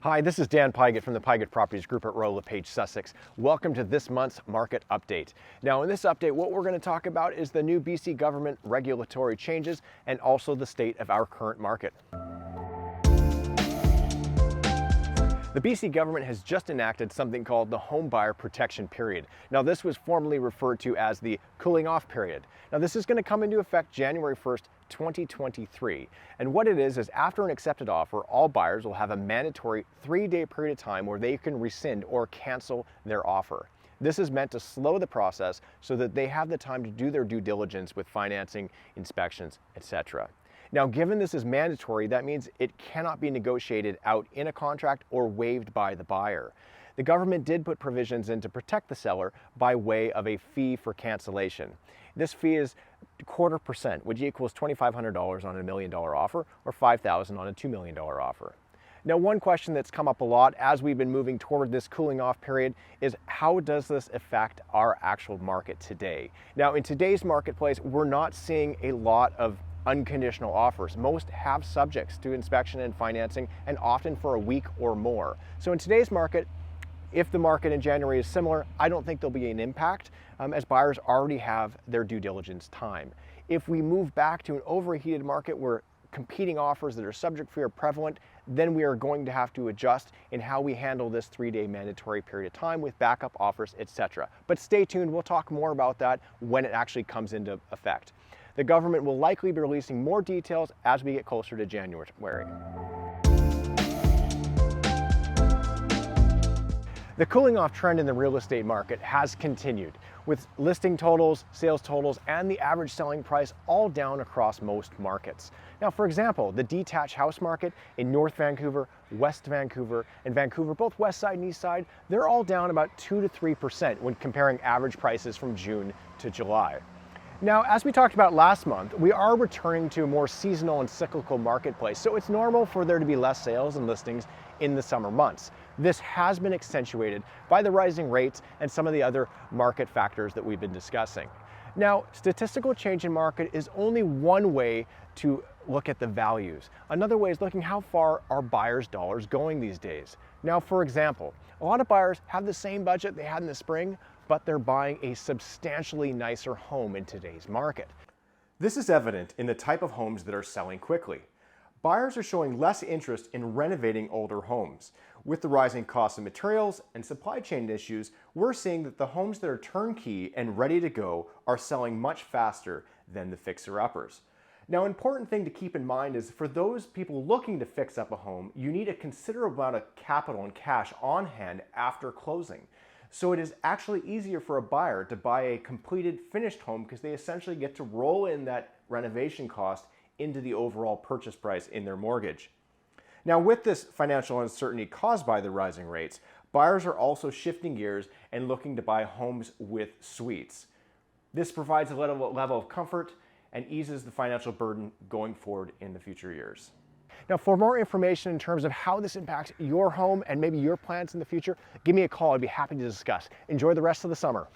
Hi, this is Dan Pygott from the Pygott Properties Group at Royal LePage, Sussex. Welcome to this month's market update. Now, in this update, what we're going to talk about is the new BC government regulatory changes and also the state of our current market. The BC government has just enacted something called the Home Buyer Protection Period. Now, this was formerly referred to as the cooling off period. Now, this is going to come into effect January 1st, 2023. And what it is after an accepted offer, all buyers will have a mandatory 3-day period of time where they can rescind or cancel their offer. This is meant to slow the process so that they have the time to do their due diligence with financing, inspections, etc. Now, given this is mandatory, that means it cannot be negotiated out in a contract or waived by the buyer. The government did put provisions in to protect the seller by way of a fee for cancellation. This fee is 0.25%, which equals $2,500 on a $1 million offer or $5,000 on a $2 million offer. Now, one question that's come up a lot as we've been moving toward this cooling off period is how does this affect our actual market today? Now, in today's marketplace, we're not seeing a lot of unconditional offers. Most have subjects to inspection and financing, and often for a week or more. So in today's market, if the market in January is similar, I don't think there'll be an impact as buyers already have their due diligence time. If we move back to an overheated market where competing offers that are subject fee are prevalent, then we are going to have to adjust in how we handle this 3-day mandatory period of time with backup offers, etc. But stay tuned, we'll talk more about that when it actually comes into effect. The government will likely be releasing more details as we get closer to January. The cooling off trend in the real estate market has continued, with listing totals, sales totals, and the average selling price all down across most markets. Now, for example, the detached house market in North Vancouver, West Vancouver, and Vancouver, both West Side and East Side, they're all down about 2 to 3% when comparing average prices from June to July. Now, as we talked about last month, we are returning to a more seasonal and cyclical marketplace, so it's normal for there to be less sales and listings in the summer months. This has been accentuated by the rising rates and some of the other market factors that we've been discussing. Now, statistical change in market is only one way to look at the values. Another way is looking how far are buyers' dollars going these days. Now, for example, a lot of buyers have the same budget they had in the spring, but they're buying a substantially nicer home in today's market. This is evident in the type of homes that are selling quickly. Buyers are showing less interest in renovating older homes. With the rising cost of materials and supply chain issues, we're seeing that the homes that are turnkey and ready to go are selling much faster than the fixer-uppers. Now, an important thing to keep in mind is for those people looking to fix up a home, you need a considerable amount of capital and cash on hand after closing. So it is actually easier for a buyer to buy a completed finished home because they essentially get to roll in that renovation cost into the overall purchase price in their mortgage. Now, with this financial uncertainty caused by the rising rates, buyers are also shifting gears and looking to buy homes with suites. This provides a level of comfort and eases the financial burden going forward in the future years. Now, for more information in terms of how this impacts your home and maybe your plans in the future, give me a call. I'd be happy to discuss. Enjoy the rest of the summer.